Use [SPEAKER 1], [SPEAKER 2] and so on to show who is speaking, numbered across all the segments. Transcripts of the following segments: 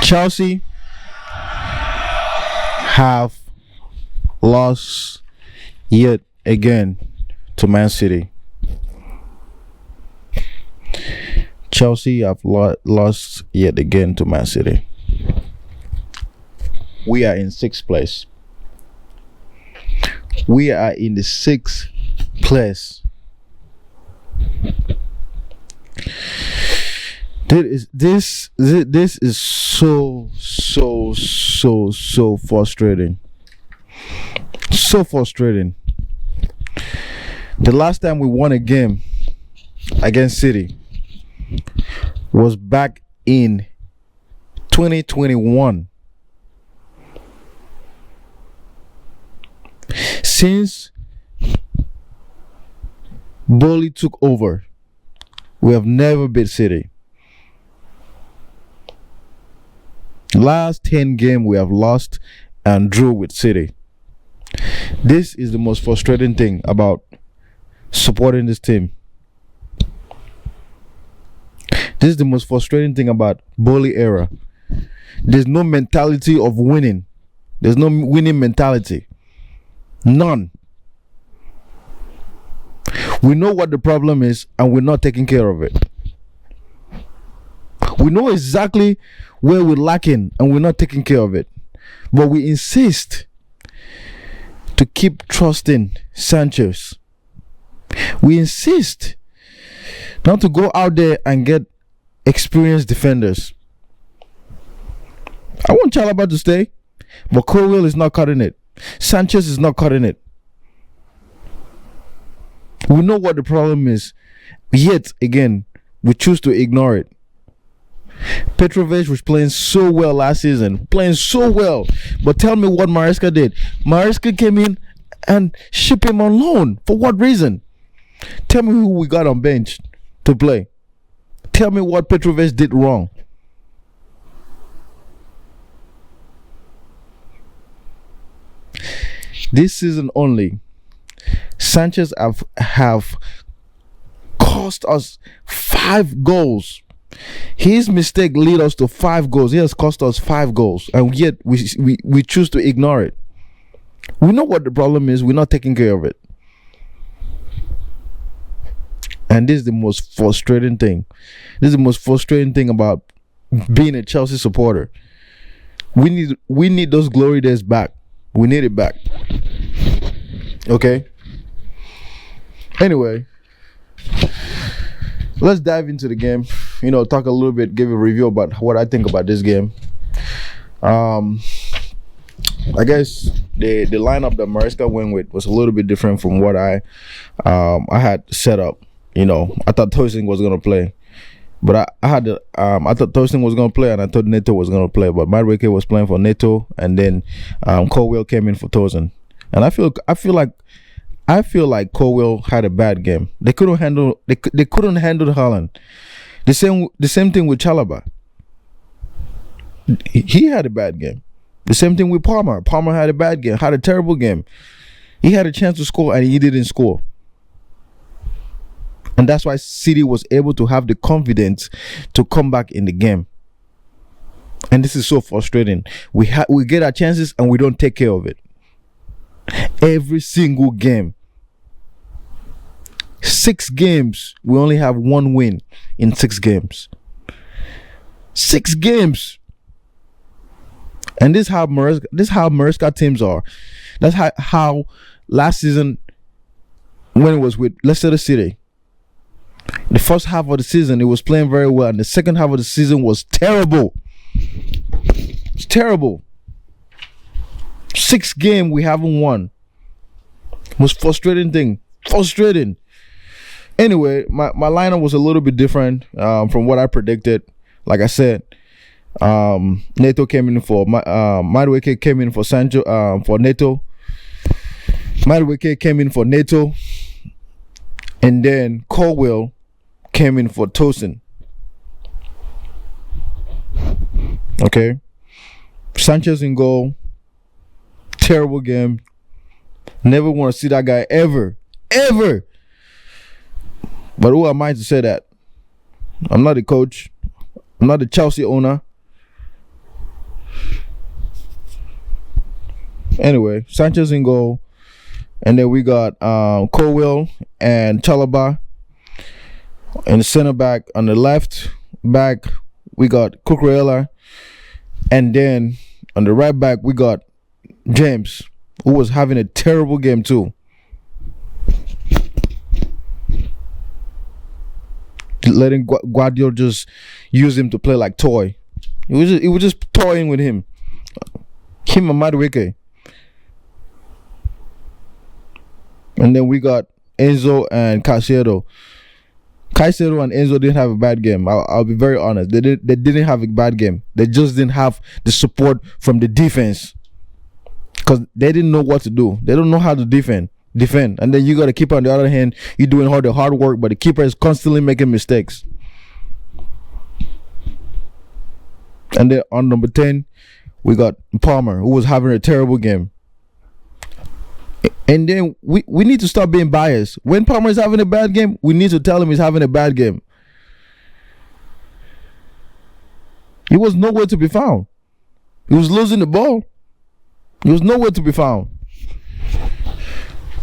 [SPEAKER 1] Chelsea have lost yet again to Man City. Chelsea have lost yet again to Man City. We are in 6th place. We are in the 6th place. This is so frustrating. So frustrating. The last time we won a game against City was back in 2021. Since Bowley took over, we have never beat City. Last 10 games we have lost and drew with City. This is the most frustrating thing about supporting this team. This is the most frustrating thing about Bowley era. There's no mentality of winning. There's no winning mentality. None. We know what the problem is and we're not taking care of it. We know exactly where we're lacking and we're not taking care of it. But we insist to keep trusting Sanchez. We insist not to go out there and get experienced defenders. I want Chalobah to stay, but Colwill is not cutting it. Sanchez is not cutting it. We know what the problem is, yet again, we choose to ignore it. Petrovic was playing so well last season, playing so well. But tell me what Maresca did. Maresca came in and shipped him on loan. For what reason? Tell me who we got on bench to play. Tell me what Petrovic did wrong. This season only, Sanchez have cost us 5 goals. His mistake lead us to 5 goals. He has cost us 5 goals, and yet we choose to ignore it. We know what the problem is. We're not taking care of it. And this is the most frustrating thing. This is the most frustrating thing about being a Chelsea supporter. We need those glory days back. We need it back. Okay? Anyway, let's dive into the game. Talk a little bit, give a review about what I think about this game. I guess the lineup that Maresca went with was a little bit different from what I had set up. I thought Tosin was gonna play, but I thought Tosin was gonna play, and I thought Neto was gonna play, but Madueke was playing for Neto, and then Colwill came in for Tosin, and I feel like Colwill had a bad game. They couldn't handle Haaland. The same thing with Chalobah. He had a bad game. The same thing with Palmer. Palmer had a bad game, had a terrible game. He had a chance to score and he didn't score. And that's why City was able to have the confidence to come back in the game. And this is so frustrating. We get our chances and we don't take care of it. Every single game. 6 games, we only have 1 win in 6 games. 6 games. And this is how Maresca teams are. That's how last season, when it was with Leicester City, the first half of the season it was playing very well, and the second half of the season was terrible. It's terrible. 6 games we haven't won. Most frustrating thing. Frustrating. Anyway, my lineup was a little bit different from what I predicted. Like I said, Neto came in for Madueke came in for Sancho for Neto. Madueke came in for Neto, and then Colwill came in for Tosin. Okay, Sanchez in goal. Terrible game. Never want to see that guy ever. But who am I to say that? I'm not a coach. I'm not the Chelsea owner. Anyway, Sanchez in goal. And then we got Colwell and Chalobah. And the center back on the left back, we got Cucurella. And then on the right back, we got James, who was having a terrible game too. Letting Guardiola just use him to play like toy. It was just toying with him. Him and Madueke. And then we got Enzo and Caicedo. Caicedo and Enzo didn't have a bad game. I'll be very honest. They didn't have a bad game. They just didn't have the support from the defense. Because they didn't know what to do. They don't know how to defend. And then you got a keeper on the other hand. You're doing all the hard work, but the keeper is constantly making mistakes. And then on number 10, we got Palmer, who was having a terrible game. And then we need to stop being biased. When Palmer is having a bad game, we need to tell him he's having a bad game. He was nowhere to be found. He was losing the ball. He was nowhere to be found.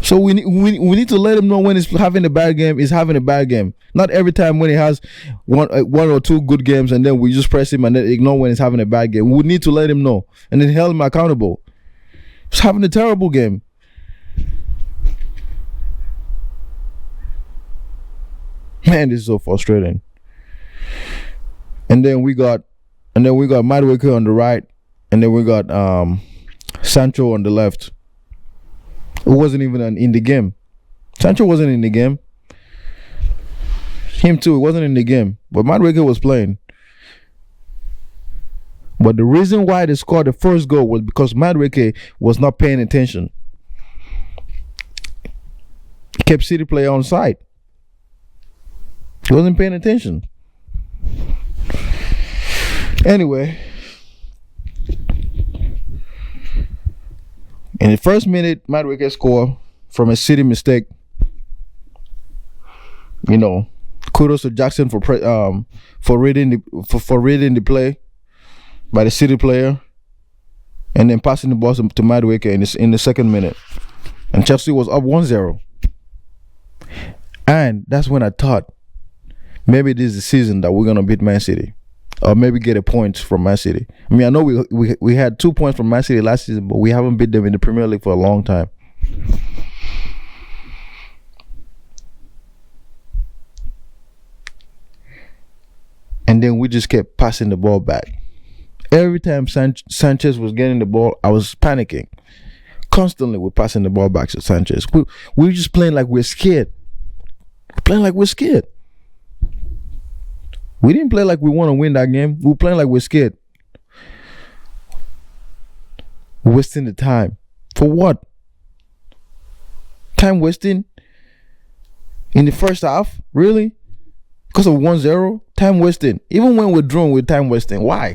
[SPEAKER 1] So we need to let him know when he's having a bad game, he's having a bad game. Not every time when he has one or two good games and then we just press him and then ignore when he's having a bad game. We need to let him know and then hold him accountable. He's having a terrible game. Man, this is so frustrating. And then we got Madueke on the right, and then we got Sancho on the left. It wasn't even in the game. Sancho wasn't in the game. Him too, it wasn't in the game. But Madueke was playing. But the reason why they scored the first goal was because Madueke was not paying attention. He kept City player on side. He wasn't paying attention. Anyway, in the first minute, Madueke scored from a City mistake. You know, kudos to Jackson for reading the play by the City player, and then passing the ball to Madueke in the second minute, and Chelsea was up 1-0. And that's when I thought, maybe this is the season that we're gonna beat Man City, or maybe get a point from Man City. I mean, I know we had 2 points from Man City last season, but we haven't beat them in the Premier League for a long time. And then we just kept passing the ball back. Every time Sanchez was getting the ball, I was panicking. Constantly, we're passing the ball back to Sanchez. We were just playing like we're scared. We didn't play like we want to win that game. We were playing like we're scared. Wasting the time. For what? Time wasting? In the first half? Really? Because of 1-0? Time wasting. Even when we're drawn with time wasting. Why?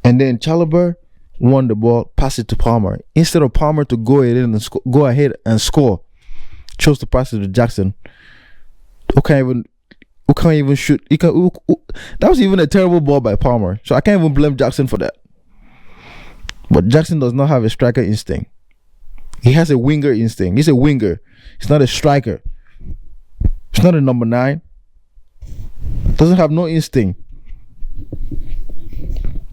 [SPEAKER 1] And then Chalobah won the ball, pass it to Palmer. Instead of Palmer to go ahead and score, chose to pass it to Jackson, who can't even shoot. That was even a terrible ball by Palmer, so I can't even blame Jackson for that. But Jackson does not have a striker instinct. He has a winger instinct. He's a winger. He's not a striker. He's not a number 9. Doesn't have no instinct.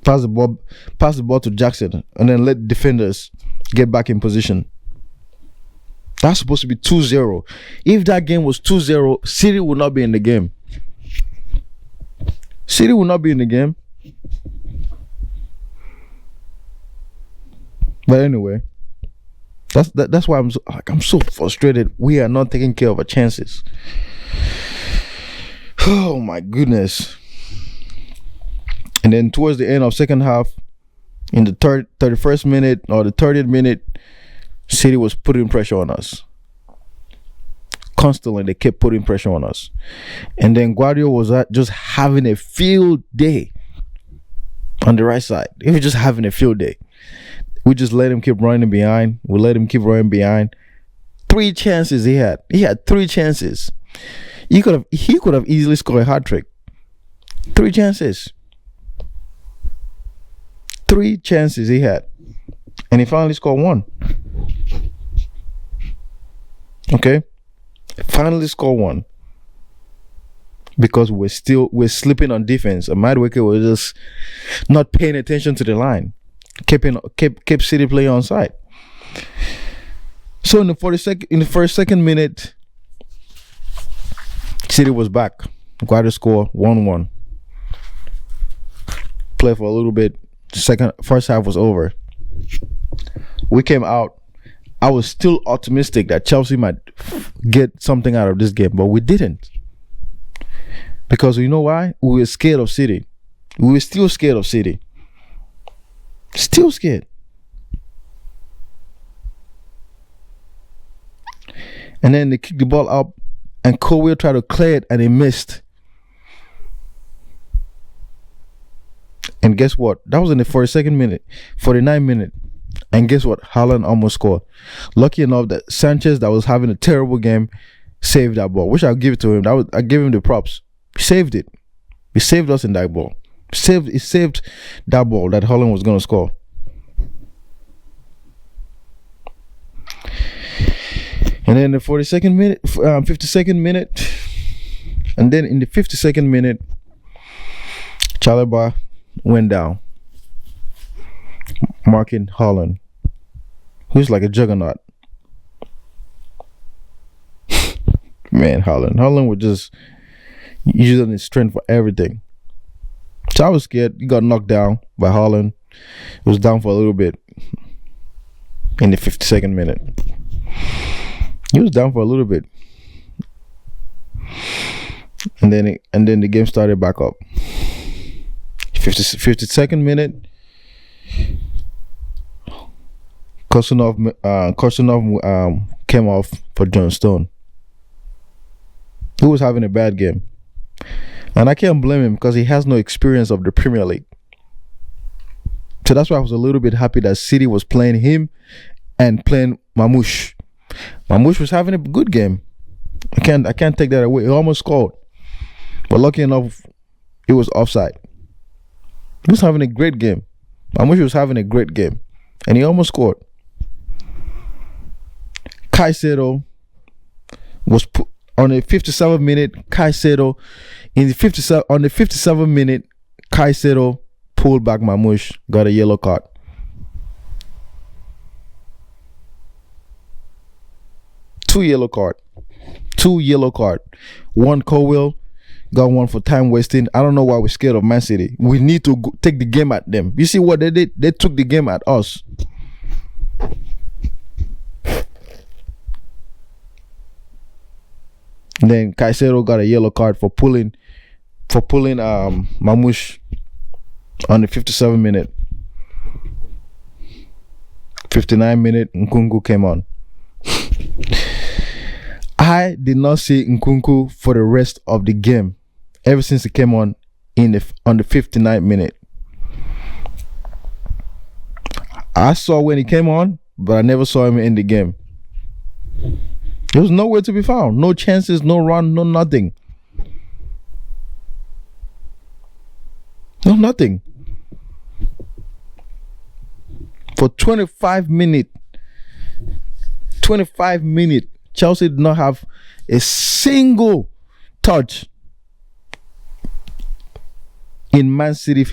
[SPEAKER 1] Pass the ball to Jackson and then let defenders get back in position. That's supposed to be 2-0. If that game was 2-0, City would not be in the game. City will not be in the game. But anyway, that's why I'm so frustrated. We are not taking care of our chances. Oh my goodness. And then towards the end of second half, in the 31st minute or the 30th minute, City was putting pressure on us. Constantly, they kept putting pressure on us. And then Guardiola was just having a field day on the right side. He was just having a field day. We just let him keep running behind. 3 chances he had. He had 3 chances. He could have easily scored a hat trick. 3 chances. 3 chances he had, and he finally scored one. Okay, finally scored one because we're slipping on defense. And Madueke was just not paying attention to the line, kept City playing on side. So in the first second minute, City was back. Got to score 1-1. Play for a little bit. First half was over. We came out. I was still optimistic that Chelsea might get something out of this game, but we didn't. Because you know why? We were scared of City. We were still scared of City. Still scared. And then they kicked the ball up, and Colwill tried to clear it, and he missed. And guess what? That was in the 42nd minute, 49th minute. And guess what? Haaland almost scored. Lucky enough that Sanchez, that was having a terrible game, saved that ball. Which I'll give it to him. I give him the props. He saved it. He saved us in that ball. He saved that ball that Haaland was going to score. And then the 42nd minute, 52nd minute, and then in the 52nd minute, Chalobah went down, marking Haaland, who's like a juggernaut. Man, Haaland was just using his strength for everything. So I was scared. He got knocked down by Haaland. He was down for a little bit in the 52nd minute. He was down for a little bit, and then the game started back up. 52nd minute, Kosunov came off for John Stone, who was having a bad game, and I can't blame him because he has no experience of the Premier League. So that's why I was a little bit happy that City was playing him and playing Mamouche. Mamouche was having a good game. I can't take that away. He almost scored, but lucky enough, it was offside. He was having a great game. Mamouche was having a great game, and he almost scored. Caicedo was put on the 57th minute. Caicedo on the 57th minute, Caicedo pulled back Mamouche, got a yellow card. Two yellow card. One Colwill got one for time wasting. I don't know why we're scared of Man City. We need to take the game at them. You see what they did? They took the game at us. And then Caicedo got a yellow card for pulling Mamouche on the 57th minute. 59th minute, Nkunku came on. I did not see Nkunku for the rest of the game ever since he came on on the 59th minute. I saw when he came on, but I never saw him in the game. There was nowhere to be found. No chances, no run, no nothing. No nothing. For 25 minutes, Chelsea did not have a single touch in Man City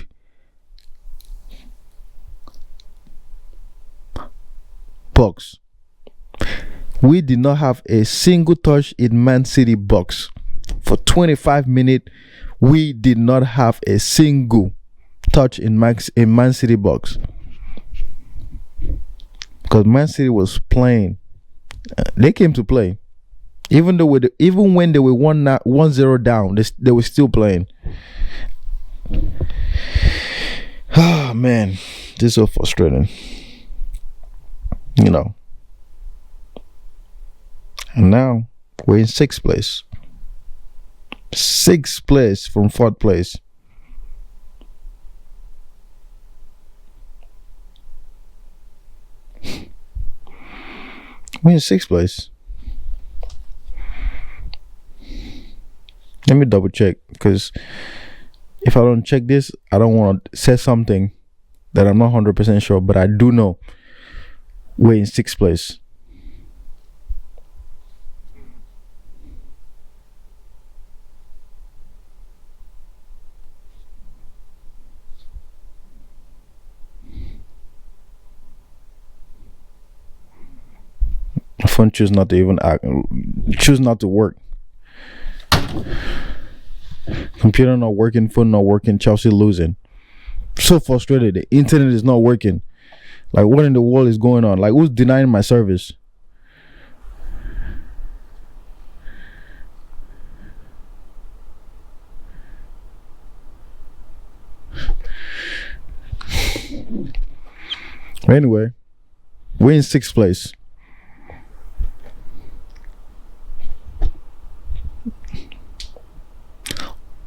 [SPEAKER 1] box. We did not have a single touch in Man City box. For 25 minutes, we did not have a single touch in Man City box. Because Man City was playing. They came to play. Even when they were 1-0 down, they were still playing. Oh man, this is so frustrating. You know. And now we're in 6th place. 6th place from 4th place. We're in 6th place. Let me double check, because if I don't check this, I don't want to say something that I'm not 100% sure, but I do know we're in 6th place. My phone choose not to work. Computer not working, phone not working, Chelsea losing. So frustrated. The internet is not working. Like, what in the world is going on? Like, who's denying my service? Anyway, we're in 6th place.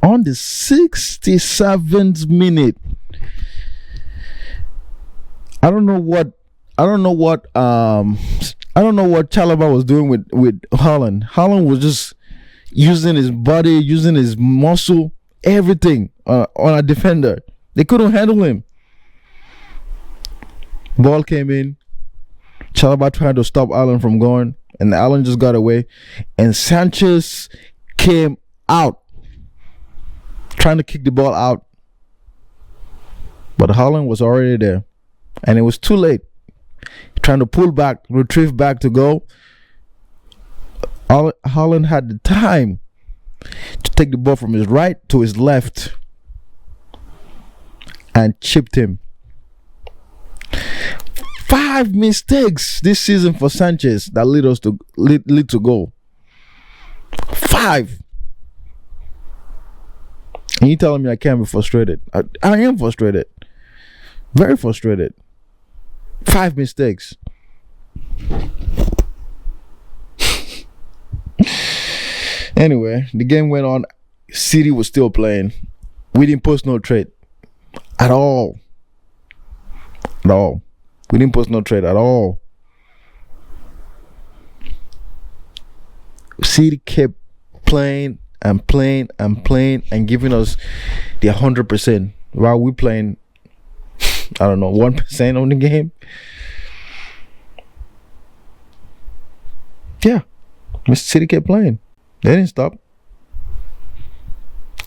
[SPEAKER 1] On the 67th minute, I don't know what Chalobah was doing with Haaland. Haaland was just using his body, using his muscle, everything on a defender. They couldn't handle him. Ball came in. Chalobah tried to stop Haaland from going, and Haaland just got away. And Sanchez came out, trying to kick the ball out. But Haaland was already there. And it was too late. Trying to pull back, retrieve back to go. Haaland had the time to take the ball from his right to his left and chipped him. 5 mistakes this season for Sanchez that lead to goal. 5. And you telling me I can't be frustrated? I am frustrated. Very frustrated. 5 mistakes. Anyway, the game went on. City was still playing. We didn't post no trade at all. We didn't post no trade at all. City kept playing and giving us the 100% while we playing, I don't know, 1% on the game. Yeah, Mr. City kept playing. They didn't stop.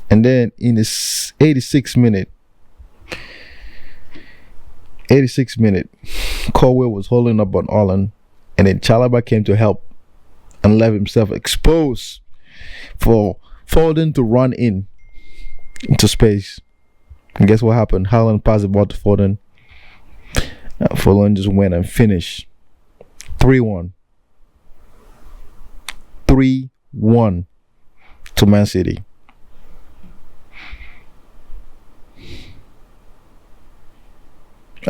[SPEAKER 1] And then in the 86th minute, Colwell was holding up on Haaland, and then Chalobah came to help and left himself exposed for Foden to run into space. And guess what happened? Haaland passed the ball to Foden. Foden just went and finished. 3-1. 3-1 to Man City.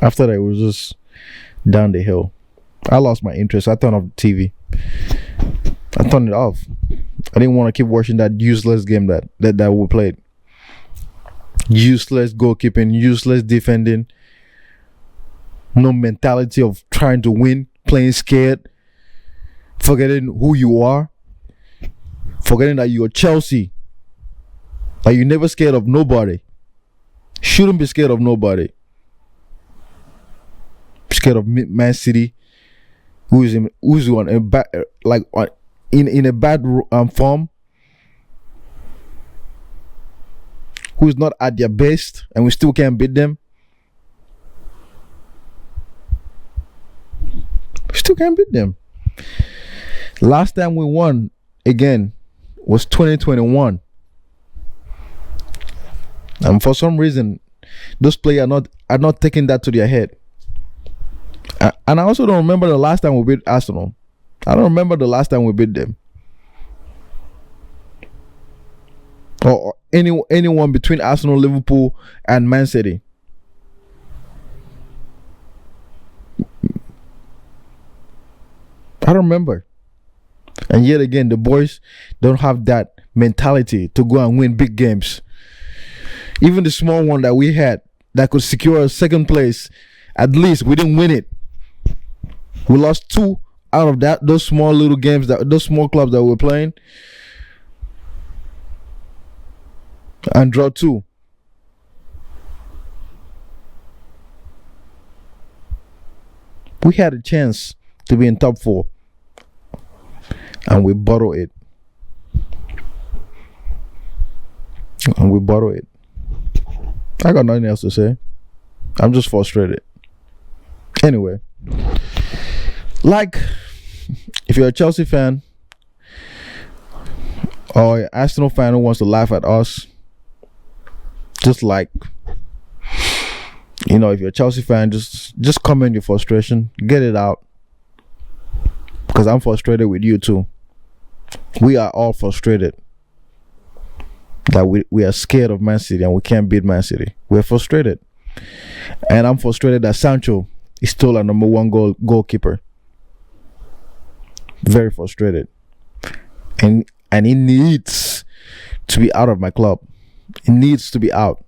[SPEAKER 1] After that, it was just down the hill. I lost my interest. I turned off the TV. I turned it off. I didn't want to keep watching that useless game that we played. Useless goalkeeping, useless defending. No mentality of trying to win, playing scared, forgetting who you are, forgetting that you're Chelsea. Like, you're never scared of nobody. Shouldn't be scared of nobody. Scared of Man City, who's on a bad, in a bad form, who's not at their best, and we still can't beat them. We still can't beat them. Last time we won again was 2021, and for some reason, those players are not taking that to their head. And I also don't remember the last time we beat Arsenal. I don't remember the last time we beat them. Or anyone between Arsenal, Liverpool, and Man City. I don't remember. And yet again, the boys don't have that mentality to go and win big games. Even the small one that we had that could secure a second place, at least we didn't win it. We lost 2 out of those small little games, those small clubs that we were playing. and draw 2. We had a chance to be in top 4, and we bottle it. I got nothing else to say. I'm just frustrated. Anyway, like, if you're a Chelsea fan or an Arsenal fan who wants to laugh at us, just like, if you're a Chelsea fan, just comment your frustration, get it out, because I'm frustrated with you too. We are all frustrated that we are scared of Man City and we can't beat Man City. We're frustrated, and I'm frustrated that Sancho is still our number 1 goalkeeper. Very frustrated, and he needs to be out of my club. He needs to be out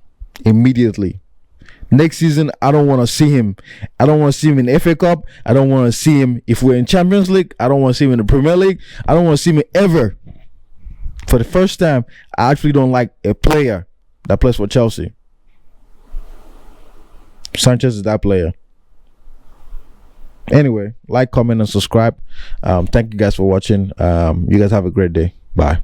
[SPEAKER 1] immediately. Next season, I don't want to see him. I don't want to see him in the FA Cup. I don't want to see him if we're in Champions League. I don't want to see him in the Premier League. I don't want to see him ever. For the first time, I actually don't like a player that plays for Chelsea. Sanchez is that player. Anyway, like, comment, and subscribe. Thank you guys for watching. You guys have a great day. Bye.